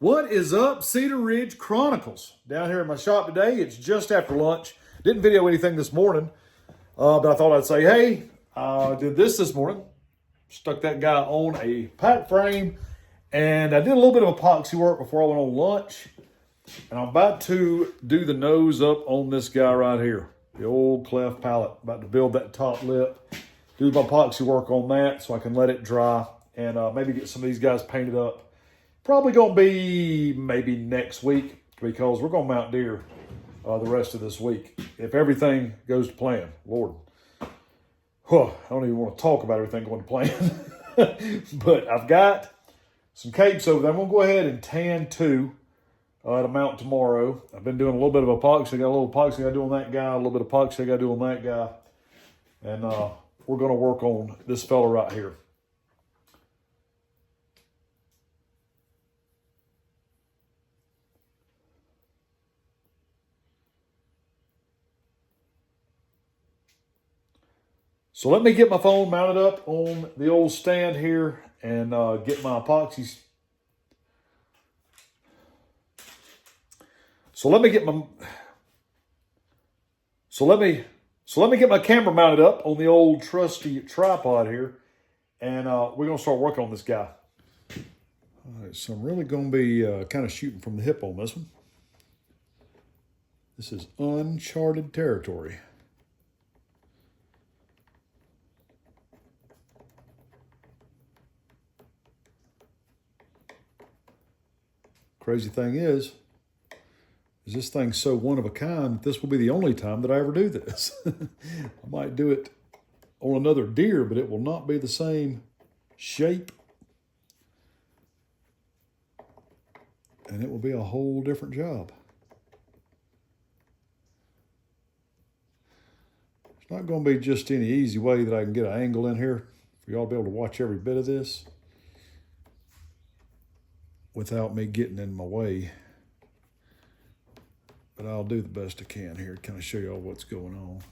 What is up, Cedar Ridge Chronicles? Down here in my shop today. It's just after lunch. Didn't video anything this morning, but I thought I'd say, hey, I did this morning. Stuck that guy on a pack frame, and I did a little bit of epoxy work before I went on lunch. And I'm about to do the nose up on this guy right here, the old cleft palate. About to build that top lip, do my epoxy work on that so I can let it dry and maybe get some of these guys painted up. Probably going to be maybe next week because we're going to mount deer the rest of this week. If everything goes to plan, Lord. I don't even want to talk about everything going to plan. But I've got some capes over there. I'm going to go ahead and tan two to mount tomorrow. I've been doing a little bit of epoxy. I got a little epoxy I got to do on that guy, a little bit of epoxy I got to do on that guy. And we're going to work on this fella right here. So let me get my phone mounted up on the old stand here and get my epoxies. So let me get my camera mounted up on the old trusty tripod here, and we're gonna start working on this guy. All right, so I'm really gonna be kind of shooting from the hip on this one. This is uncharted territory. Crazy thing is this thing's so one of a kind that this will be the only time that I ever do this. I might do it on another deer, but it will not be the same shape. And it will be a whole different job. It's not going to be just any easy way that I can get an angle in here for y'all to be able to watch every bit of this without me getting in my way. But I'll do the best I can here to kind of show y'all what's going on.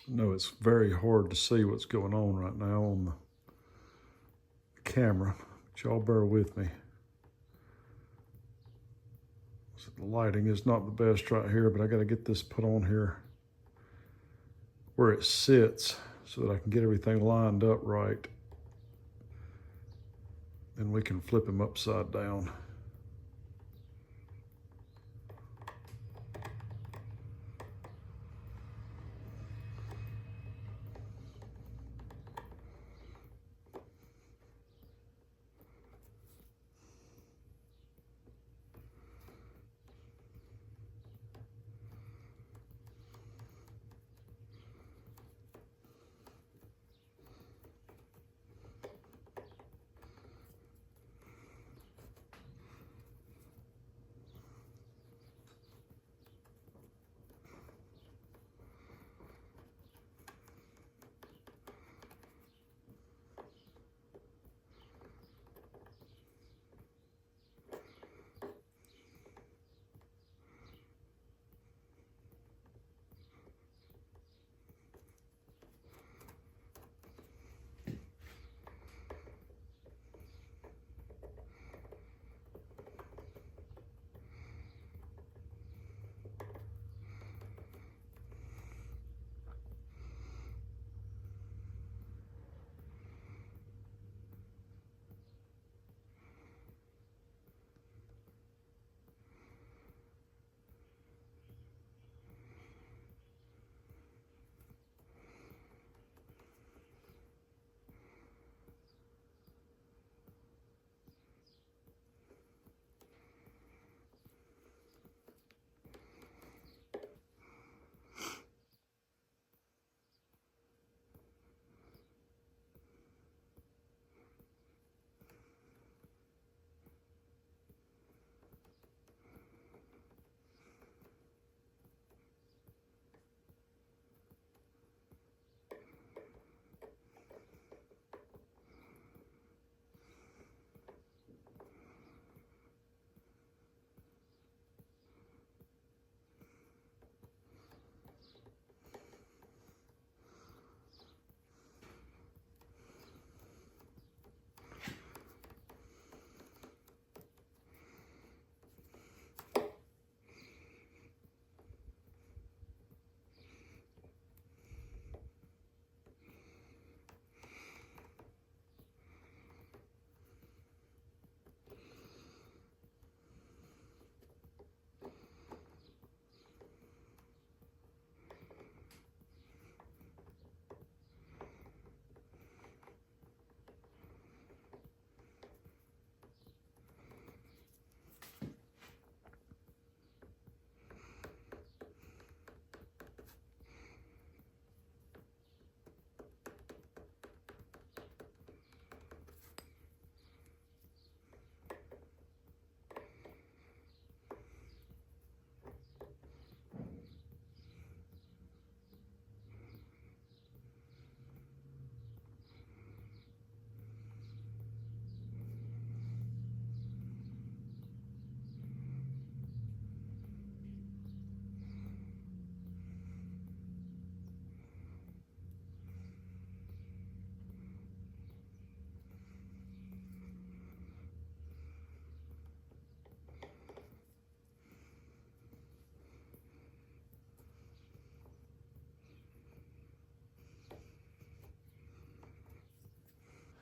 No, it's very hard to see what's going on right now on the camera, but y'all bear with me. So the lighting is not the best right here, but I got to get this put on here where it sits so that I can get everything lined up right. Then we can flip him upside down.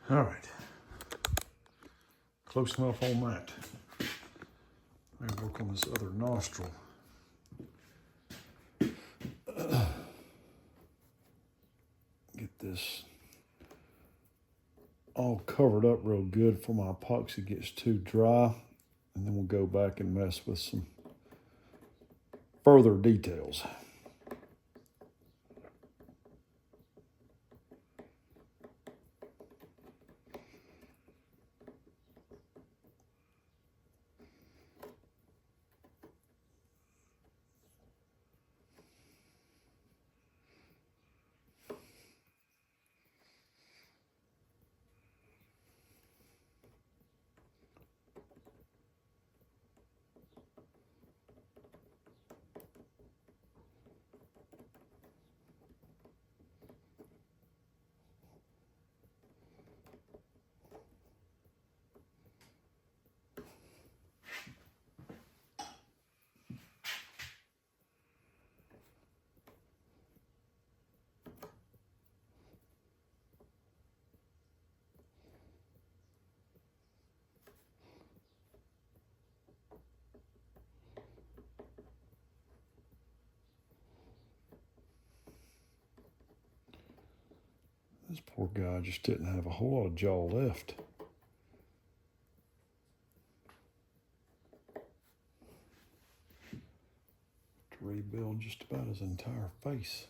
All right. Close enough on that. Let me work on this other nostril. Get this all covered up real good before my epoxy gets too dry. And then we'll go back and mess with some further details. This poor guy just didn't have a whole lot of jaw left. To rebuild just about his entire face.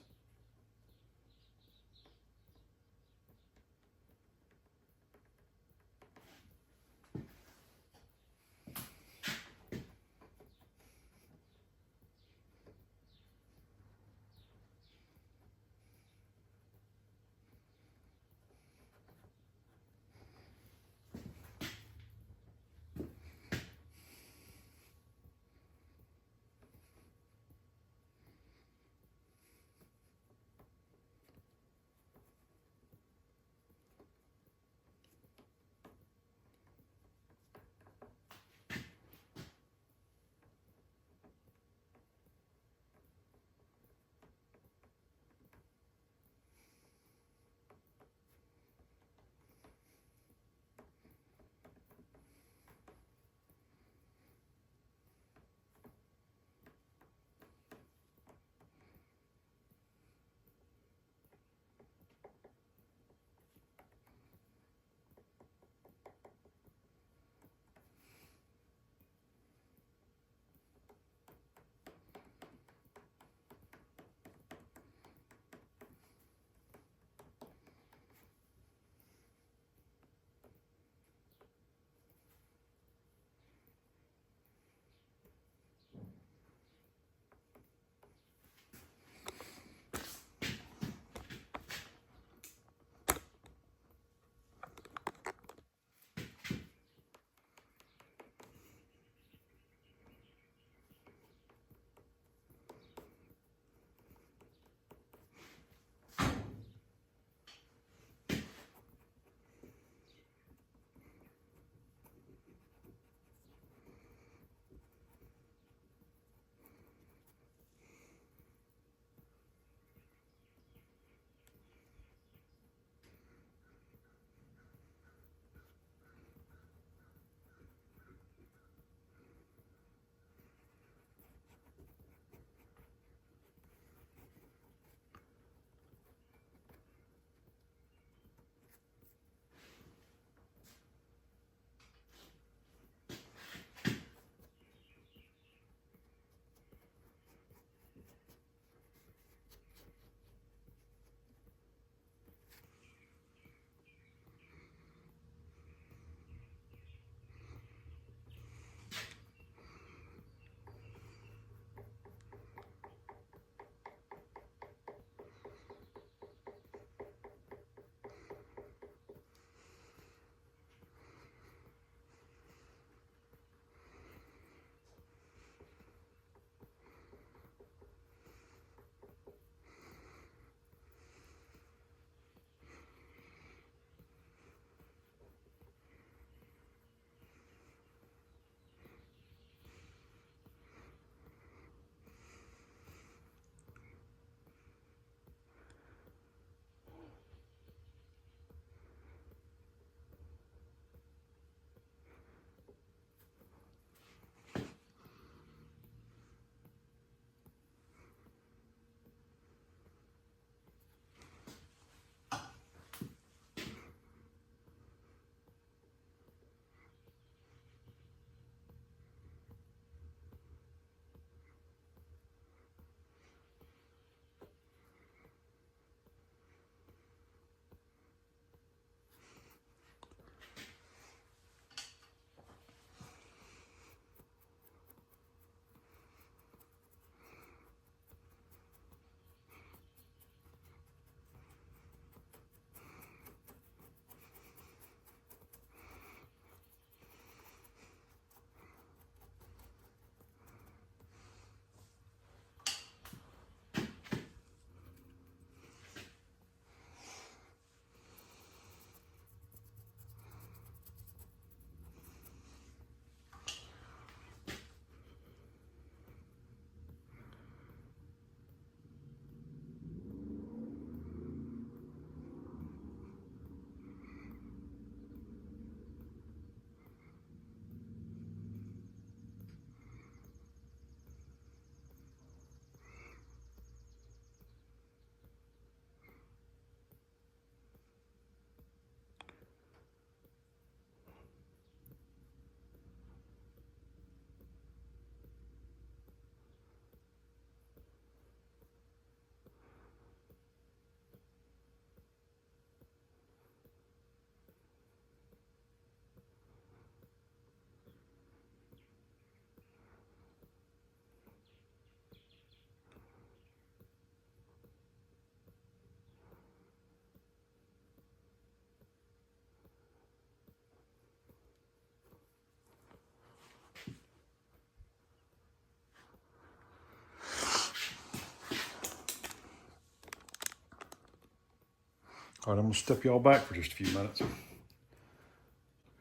All right, I'm gonna step y'all back for just a few minutes and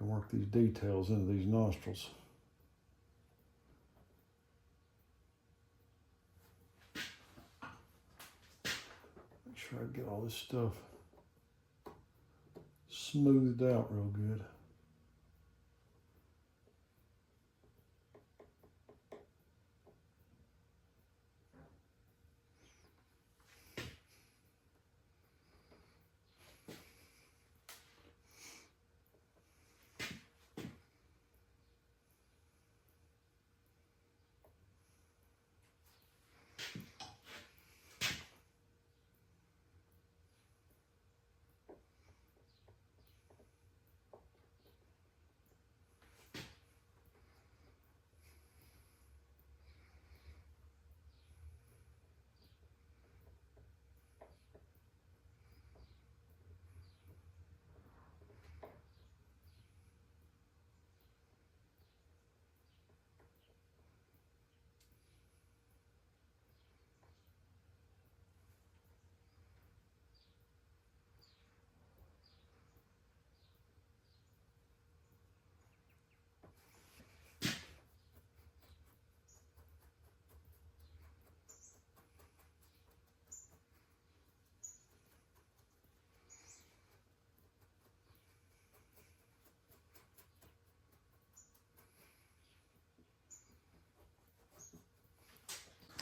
work these details into these nostrils. Make sure I get all this stuff smoothed out real good.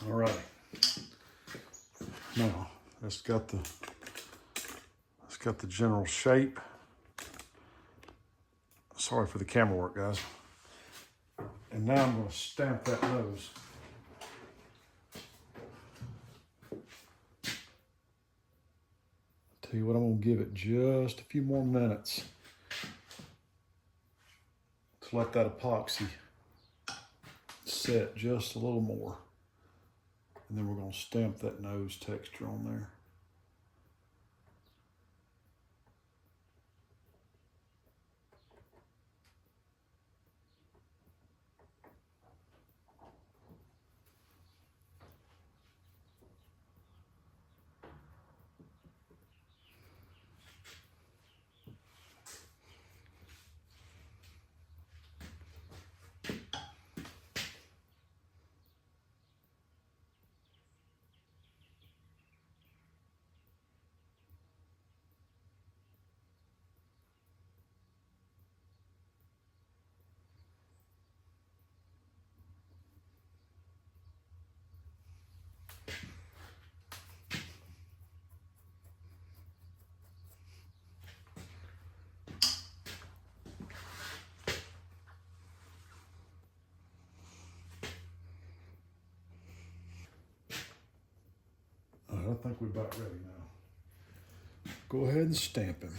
All right. Now, it's got the general shape. Sorry for the camera work, guys. And now I'm going to stamp that nose. Tell you what, I'm going to give it just a few more minutes to let that epoxy set just a little more. And then we're going to stamp that nose texture on there. I think we're about ready now. Go ahead and stamp him.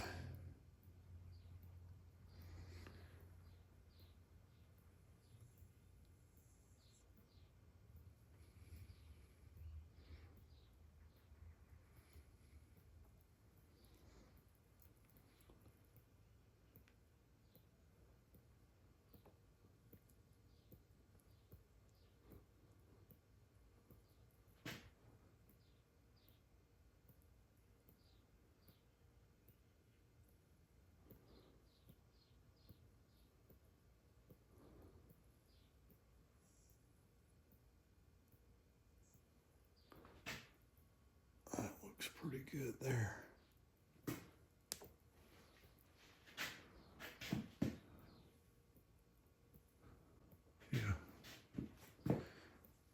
Looks pretty good there.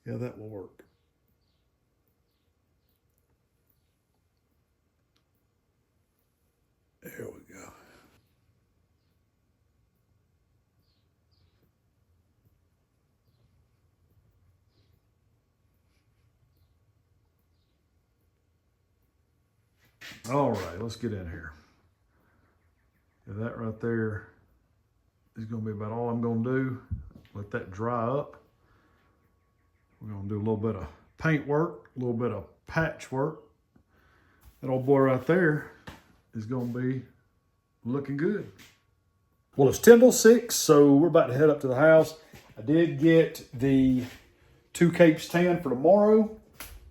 Yeah, that will work. There we go. All right, let's get in here. Yeah, that right there is going to be about all I'm going to do. Let that dry up. We're going to do a little bit of paint work, a little bit of patch work. That old boy right there is going to be looking good. Well, it's 10 till 6, so we're about to head up to the house. I did get the 2 capes tan for tomorrow.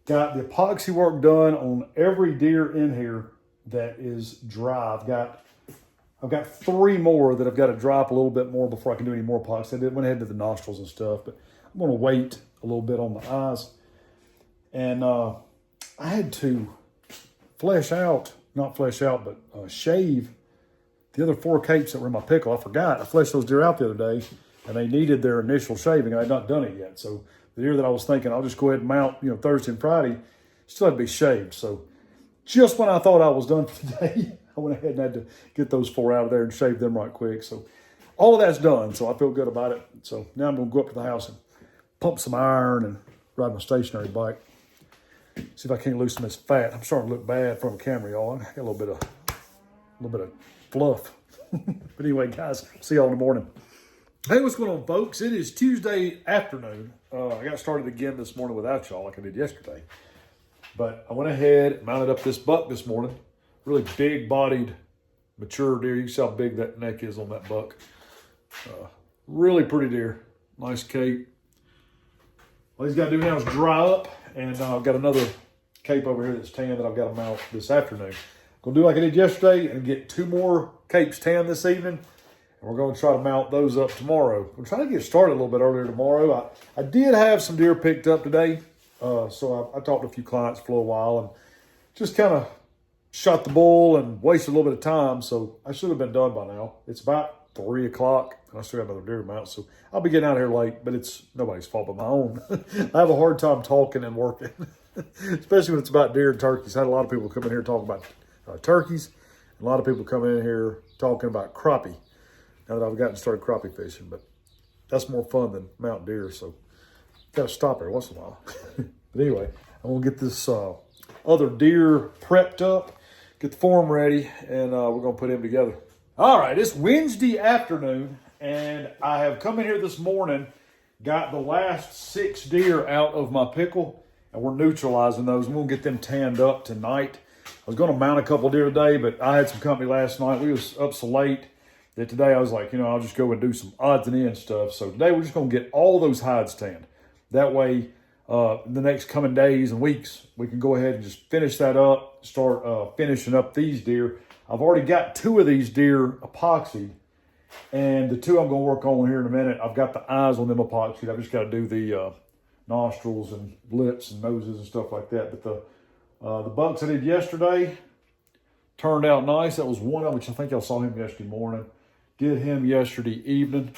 Got the epoxy work done on every deer in here that is dry. I've got 3 more that I've got to drop a little bit more before I can do any more epoxy. I went ahead to the nostrils and stuff, but I'm going to wait a little bit on the eyes. And I had to shave the other 4 capes that were in my pickle. I forgot. I fleshed those deer out the other day, and they needed their initial shaving. I had not done it yet. So the deer that I was thinking I'll just go ahead and mount, Thursday and Friday, still had to be shaved. So just when I thought I was done for today, I went ahead and had to get those 4 out of there and shave them right quick. So all of that's done. So I feel good about it. So now I'm going to go up to the house and pump some iron and ride my stationary bike. See if I can't loosen this fat. I'm starting to look bad from the camera, y'all. I got a little bit of fluff. But anyway, guys, see y'all in the morning. Hey, what's going on, folks? It is Tuesday afternoon. I got started again this morning without y'all like I did yesterday. But I went ahead and mounted up this buck this morning. Really big-bodied, mature deer. You can see how big that neck is on that buck. Really pretty deer. Nice cape. All he's got to do now is dry up. And I've got another cape over here that's tan that I've got to mount this afternoon. I'm going to do like I did yesterday and get 2 more capes tan this evening. And we're going to try to mount those up tomorrow. We're trying to get started a little bit earlier tomorrow. I did have some deer picked up today. So I talked to a few clients for a little while and just kind of shot the bull and wasted a little bit of time. So I should have been done by now. It's about 3 o'clock and I still got another deer to mount. So I'll be getting out here late, but it's nobody's fault but my own. I have a hard time talking and working, especially when it's about deer and turkeys. I had a lot of people come in here talking about turkeys. A lot of people come in here talking about crappie. Now that I've gotten started crappie fishing, but that's more fun than mountain deer. So got to stop every once in a while. But anyway, I'm going to get this other deer prepped up, get the form ready, and we're going to put him together. All right, it's Wednesday afternoon, and I have come in here this morning, got the last 6 deer out of my pickle, and we're neutralizing those. I'm going to get them tanned up tonight. I was going to mount a couple deer today, but I had some company last night. We was up so late that today I was like, I'll just go and do some odds and ends stuff. So today we're just going to get all those hides tanned. That way, in the next coming days and weeks, we can go ahead and just finish that up, start finishing up these deer. I've already got 2 of these deer epoxied, and the 2 I'm going to work on here in a minute. I've got the eyes on them epoxied. I've just got to do the nostrils and lips and noses and stuff like that. But the bucks I did yesterday turned out nice. That was one of them, which I think y'all saw him yesterday morning. Did him yesterday evening.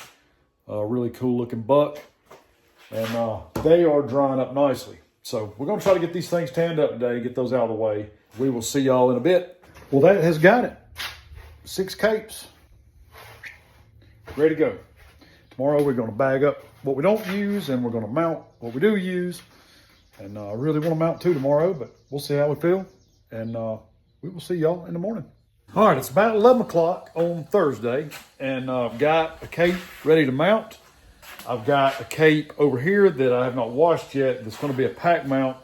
Really cool looking buck. And they are drying up nicely. So we're going to try to get these things tanned up today, get those out of the way. We will see y'all in a bit. Well, that has got it. 6 capes. Ready to go. Tomorrow we're going to bag up what we don't use and we're going to mount what we do use. And I really want to mount 2 tomorrow, but we'll see how we feel. And we will see y'all in the morning. All right, it's about 11 o'clock on Thursday, and I've got a cape ready to mount. I've got a cape over here that I have not washed yet. That's going to be a pack mount,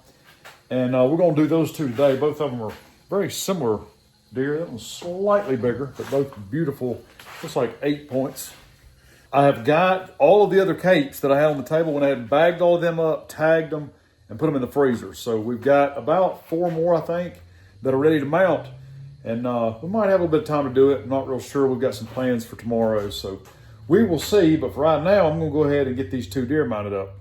and we're going to do those 2 today. Both of them are very similar deer. That one's slightly bigger, but both beautiful, just like 8 points. I have got all of the other capes that I had on the table. Went ahead and bagged all of them up, tagged them, and put them in the freezer. So we've got about 4 more, I think, that are ready to mount. And we might have a little bit of time to do it. I'm not real sure. We've got some plans for tomorrow. So we will see. But for right now, I'm going to go ahead and get these 2 deer mounted up.